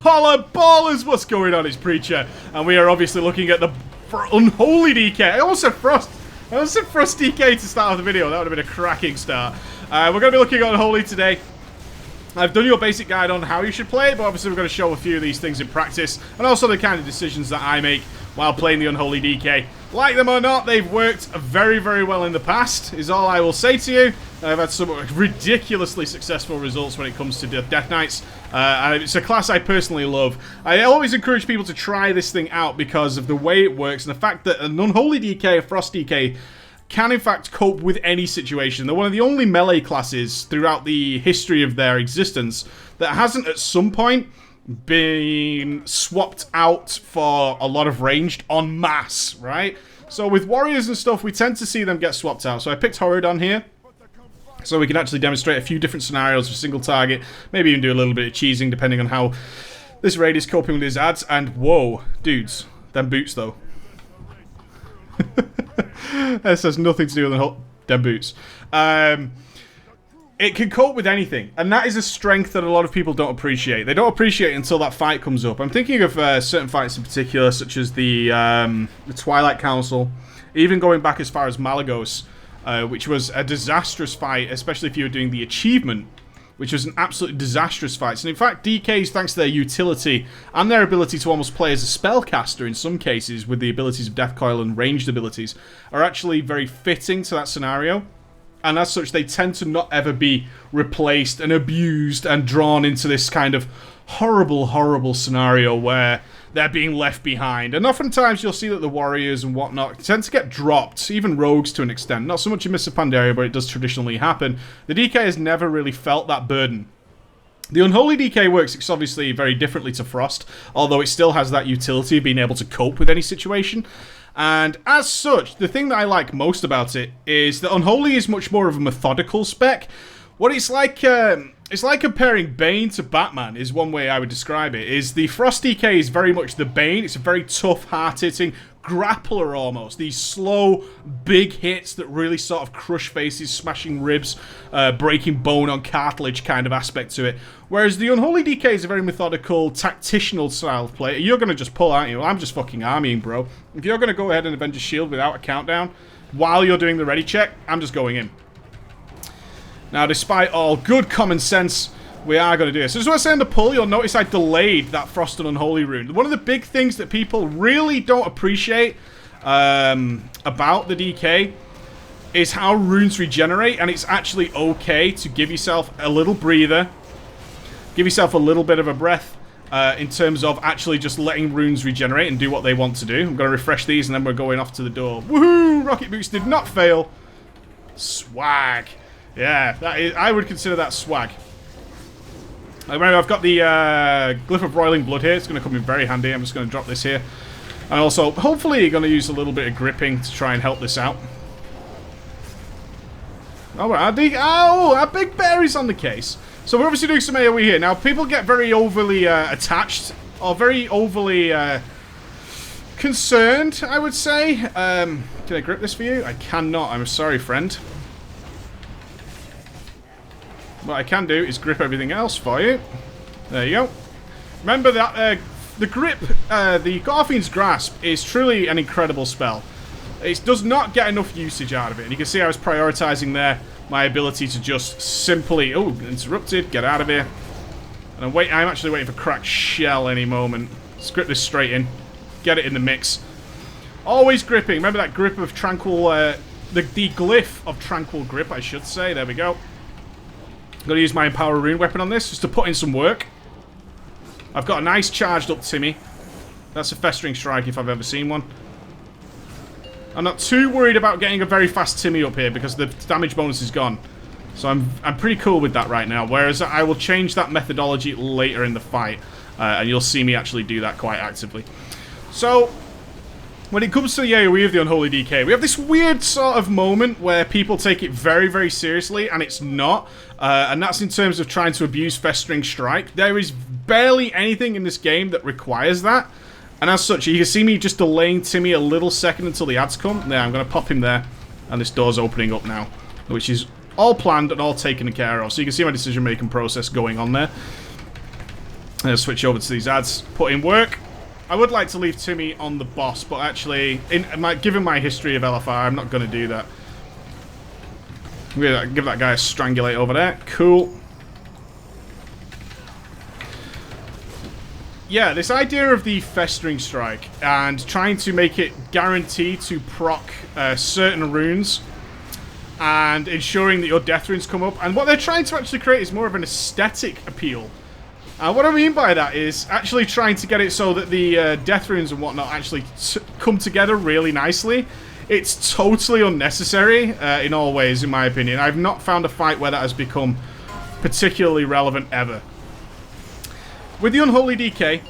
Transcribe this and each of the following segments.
Holla ballers, what's going on? It's Preacher, and we are obviously looking at the Unholy DK. I almost said Frost. I almost said Frost DK to start off the video. That would have been a cracking start. We're going to be looking at Unholy today. I've done your basic guide on how you should play, but obviously we're going to show a few of these things in practice, and also the kind of decisions that I make while playing the Unholy DK. Like them or not, they've worked very, very well in the past, is all I will say to you. I've had some ridiculously successful results when it comes to Death Knights. And it's a class I personally love. I always encourage people to try this thing out because of the way it works and the fact that an Unholy DK, a Frost DK, can in fact cope with any situation. They're one of the only melee classes throughout the history of their existence that hasn't at some point been swapped out for a lot of ranged en masse, right? So with warriors and stuff, we tend to see them get swapped out. So I picked Horodon here, so we can actually demonstrate a few different scenarios for single target, maybe even do a little bit of cheesing depending on how this raid is coping with his ads. And whoa, dudes, them boots though. This has nothing to do with them boots. It can cope with anything, and that is a strength that a lot of people don't appreciate. They don't appreciate it until that fight comes up. I'm thinking of certain fights in particular, such as the Twilight Council, even going back as far as Malagos, which was a disastrous fight, especially if you were doing the achievement, which was an absolutely disastrous fight. And in fact, DKs, thanks to their utility and their ability to almost play as a spellcaster in some cases with the abilities of Death Coil and ranged abilities, are actually very fitting to that scenario. And as such, they tend to not ever be replaced and abused and drawn into this kind of horrible, horrible scenario where they're being left behind. And oftentimes you'll see that the warriors and whatnot tend to get dropped, even rogues to an extent. Not so much in Mists of Pandaria, but it does traditionally happen. The DK has never really felt that burden. The Unholy DK works obviously very differently to Frost, although it still has that utility of being able to cope with any situation. And as such, the thing that I like most about it is that Unholy is much more of a methodical spec. What it's like comparing Bane to Batman is one way I would describe it. Is the Frost DK is very much the Bane. It's a very tough, hard-hitting grappler almost. These slow, big hits that really sort of crush faces, smashing ribs, breaking bone on cartilage kind of aspect to it. Whereas the Unholy DK is a very methodical, tactitional style of play. You're going to just pull, aren't you? Well, I'm just fucking armying, bro. If you're going to go ahead and Avenge a Shield without a countdown while you're doing the ready check, I'm just going in. Now, despite all good common sense, we are going to do this. So just want to say on the pull, you'll notice I delayed that Frost and Unholy rune. One of the big things that people really don't appreciate about the DK is how runes regenerate, and it's actually okay to give yourself a little breather, give yourself a little bit of a breath in terms of actually just letting runes regenerate and do what they want to do. I'm going to refresh these, and then we're going off to the door. Woohoo! Rocket Boots did not fail. Swag. Yeah, that is, I would consider that swag. Remember, I've got the Glyph of Roiling Blood here. It's going to come in very handy. I'm just going to drop this here. And also, hopefully, you're going to use a little bit of gripping to try and help this out. Oh, our Big Bear is on the case. So we're obviously doing some AoE here. Now, people get very overly attached, or very overly concerned, I would say. Can I grip this for you? I cannot. I'm sorry, friend. What I can do is grip everything else for you. There you go. Remember that the grip, the Garfiend's Grasp is truly an incredible spell. It does not get enough usage out of it. And you can see I was prioritizing there my ability to just simply... Oh, interrupted. Get out of here. And I'm actually waiting for Cracked Shell any moment. Let's grip this straight in. Get it in the mix. Always gripping. Remember that grip of Tranquil... the glyph of Tranquil Grip, I should say. There we go. I'm going to use my Empower Rune weapon on this, just to put in some work. I've got a nice charged up Timmy. That's a Festering Strike if I've ever seen one. I'm not too worried about getting a very fast Timmy up here, because the damage bonus is gone. So I'm pretty cool with that right now. Whereas I will change that methodology later in the fight. And you'll see me actually do that quite actively. So... when it comes to the AoE of the Unholy DK, we have this weird sort of moment where people take it very, very seriously, and it's not. And that's in terms of trying to abuse Festering Strike. There is barely anything in this game that requires that. And as such, you can see me just delaying Timmy a little second until the ads come. There, I'm going to pop him there. And this door's opening up now, which is all planned and all taken care of. So you can see my decision-making process going on there. Switch over to these ads. Put in work. I would like to leave Timmy on the boss, but actually, given my history of LFR, I'm not going to do that. I'm going to give that guy a strangulate over there. Cool. Yeah, this idea of the Festering Strike and trying to make it guaranteed to proc certain runes and ensuring that your death runes come up. And what they're trying to actually create is more of an aesthetic appeal. What I mean by that is actually trying to get it so that the death runes and whatnot actually come together really nicely. It's totally unnecessary in all ways, in my opinion. I've not found a fight where that has become particularly relevant ever. With the Unholy DK,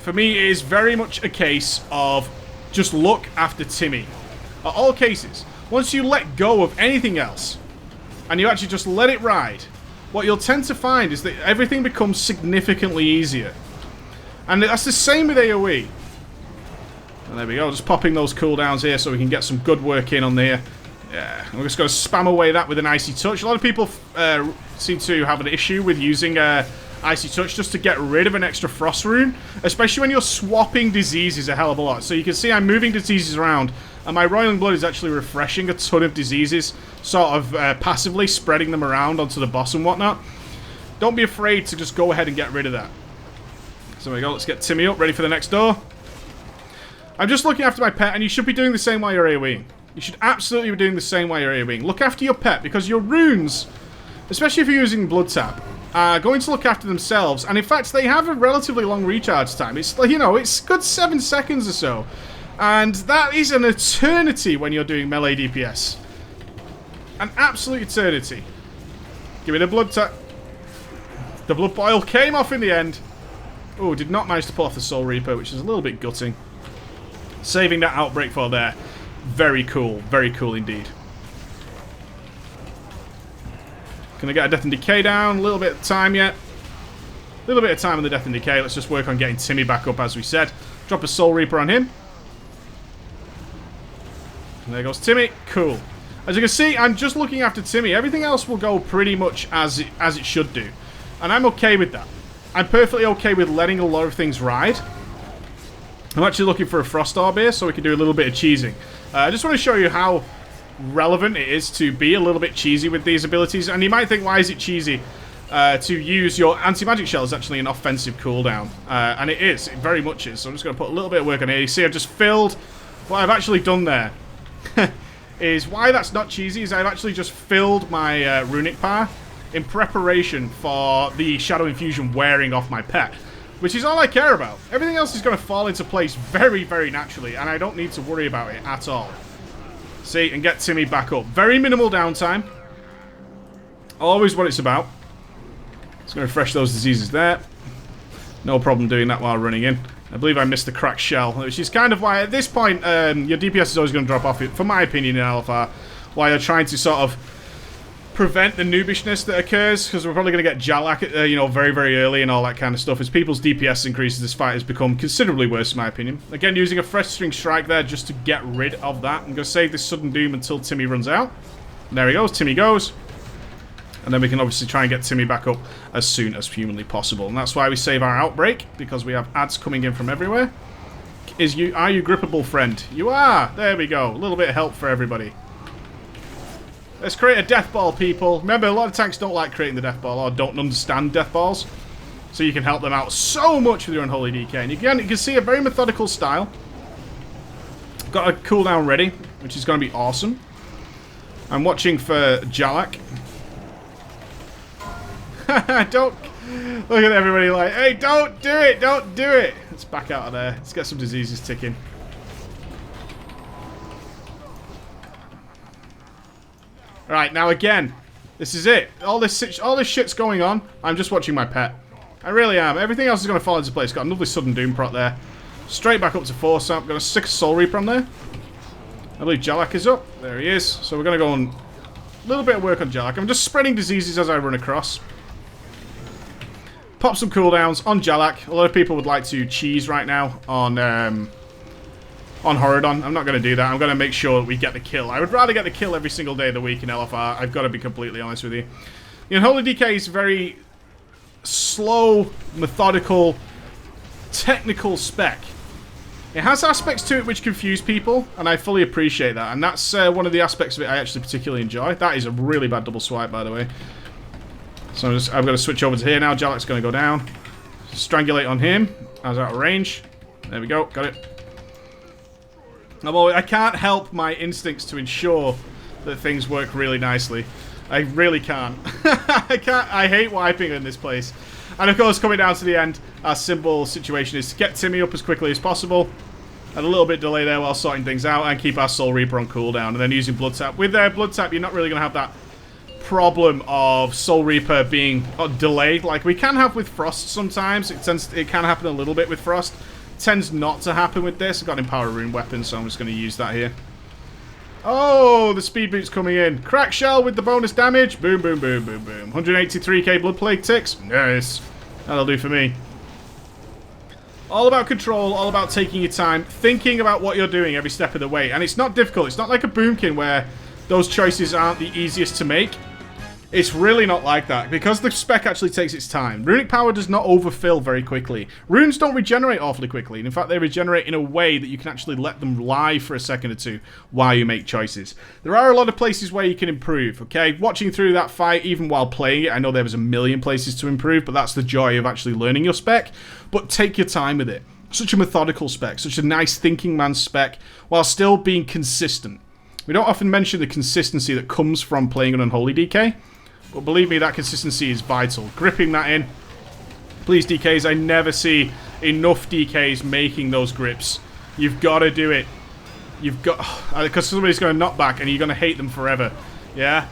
for me, it is very much a case of just look after Timmy. At all cases, once you let go of anything else, and you actually just let it ride, what you'll tend to find is that everything becomes significantly easier. And that's the same with AoE. And there we go, just popping those cooldowns here so we can get some good work in on there. Yeah, we're just going to spam away that with an Icy Touch. A lot of people seem to have an issue with using Icy Touch just to get rid of an extra Frost rune, especially when you're swapping diseases a hell of a lot. So you can see I'm moving diseases around, and my Roiling Blood is actually refreshing a ton of diseases, sort of passively spreading them around onto the boss and whatnot. Don't be afraid to just go ahead and get rid of that. So there we go, let's get Timmy up, ready for the next door. I'm just looking after my pet, and you should be doing the same while you're AoEing. You should absolutely be doing the same while you're AoEing. Look after your pet, because your runes, especially if you're using Blood Tap, are going to look after themselves, and in fact they have a relatively long recharge time. It's like, you know, it's a good 7 seconds or so, and that is an eternity when you're doing melee DPS. An absolute eternity. Give me the Blood Tap. The Blood Boil came off in the end. Oh, did not manage to pull off the Soul Reaper, which is a little bit gutting. Saving that outbreak for there. Very cool indeed. Can I get a Death and Decay down? A little bit of time yet. A little bit of time on the Death and Decay. Let's just work on getting Timmy back up, as we said. Drop a Soul Reaper on him. And there goes Timmy. Cool. As you can see, I'm just looking after Timmy. Everything else will go pretty much as it should do. And I'm okay with that. I'm perfectly okay with letting a lot of things ride. I'm actually looking for a Frost Orb here so we can do a little bit of cheesing. I just want to show you how relevant it is to be a little bit cheesy with these abilities. And you might think, why is it cheesy? To use your anti-magic shell is actually an offensive cooldown. And it is. It very much is. So I'm just going to put a little bit of work on here. You see, I've just filled... What I've actually done there is why that's not cheesy is I've actually just filled my runic power in preparation for the Shadow Infusion wearing off my pet. Which is all I care about. Everything else is going to fall into place very, very naturally. And I don't need to worry about it at all. See, and get Timmy back up. Very minimal downtime. Always what it's about. Just going to refresh those diseases there. No problem doing that while running in. I believe I missed the cracked shell, which is kind of why at this point your DPS is always going to drop off, for my opinion, in LFR. While you're trying to sort of prevent the noobishness that occurs, because we're probably going to get Jalak, you know, very, very early and all that kind of stuff. As people's DPS increases, this fight has become considerably worse, in my opinion. Again, using a Festering Strike there just to get rid of that. I'm going to save this Sudden Doom until Timmy runs out. And there he goes, Timmy goes. And then we can obviously try and get Timmy back up as soon as humanly possible. And that's why we save our Outbreak, because we have ads coming in from everywhere. Are you grippable, friend? You are! There we go. A little bit of help for everybody. Let's create a death ball, people. Remember, a lot of tanks don't like creating the death ball or don't understand death balls. So you can help them out so much with your Unholy DK. And again, you can see a very methodical style. Got a cooldown ready, which is going to be awesome. I'm watching for Jalak. Don't... Look at everybody like, hey, don't do it, don't do it. Let's back out of there. Let's get some diseases ticking. Right, now again, this is it. All this shit's going on. I'm just watching my pet. I really am. Everything else is going to fall into place. Got a lovely Sudden Doom prot there. Straight back up to 4, so I'm going to stick a Soul Reaper on there. I believe Jalak is up. There he is. So we're going to go on a little bit of work on Jalak. I'm just spreading diseases as I run across. Pop some cooldowns on Jalak. A lot of people would like to cheese right now on Horadon. I'm not going to do that. I'm going to make sure that we get the kill. I would rather get the kill every single day of the week in LFR. I've got to be completely honest with you. The Unholy DK is very slow, methodical, technical spec. It has aspects to it which confuse people, and I fully appreciate that. And that's one of the aspects of it I actually particularly enjoy. That is a really bad double swipe, by the way. So I'm going to switch over to here now. Jalek's going to go down. Strangulate on him. I was out of range. There we go. Got it. I can't help my instincts to ensure that things work really nicely. I really can't. I hate wiping in this place. And of course, coming down to the end, our simple situation is to get Timmy up as quickly as possible. And a little bit delay there while sorting things out, and keep our Soul Reaper on cooldown. And then using Blood Tap. With Blood Tap, you're not really going to have that problem of Soul Reaper being delayed like we can have with Frost sometimes. It can happen a little bit with Frost. It tends not to happen with this. I've got an Empower Rune weapon, so I'm just going to use that here. Oh, the speed boot's coming in. Crack Shell with the bonus damage. Boom, boom, boom, boom, boom. 183k Blood Plague ticks. Nice. That'll do for me. All about control, all about taking your time, thinking about what you're doing every step of the way. And it's not difficult. It's not like a Boomkin where those choices aren't the easiest to make. It's really not like that, because the spec actually takes its time. Runic power does not overfill very quickly. Runes don't regenerate awfully quickly, and in fact they regenerate in a way that you can actually let them lie for a second or two while you make choices. There are a lot of places where you can improve, okay? Watching through that fight, even while playing it, I know there was a million places to improve, but that's the joy of actually learning your spec. But take your time with it. Such a methodical spec, such a nice thinking man spec, while still being consistent. We don't often mention the consistency that comes from playing an Unholy DK, but believe me, that consistency is vital. Gripping that in. Please, DKs, I never see enough DKs making those grips. You've got to do it. You've got... Because somebody's going to knock back and you're going to hate them forever. Yeah?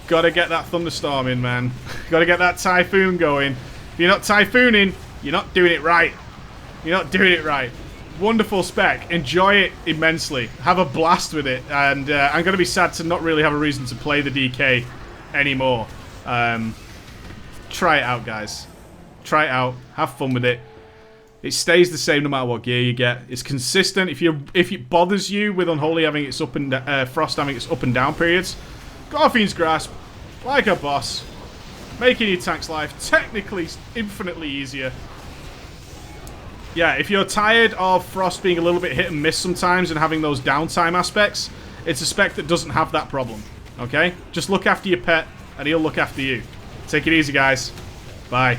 Got to get that thunderstorm in, man. Got to get that typhoon going. If you're not typhooning, you're not doing it right. You're not doing it right. Wonderful spec. Enjoy it immensely. Have a blast with it. And I'm going to be sad to not really have a reason to play the DK anymore. Try it out, guys. Try it out. Have fun with it. It stays the same no matter what gear you get. It's consistent. If it bothers you with Unholy having its up and Frost having its up and down periods, go Fiend's Grasp like a boss, making your tank's life technically infinitely easier. Yeah, if you're tired of Frost being a little bit hit and miss sometimes and having those downtime aspects, it's a spec that doesn't have that problem. Okay? Just look after your pet, and he'll look after you. Take it easy, guys. Bye.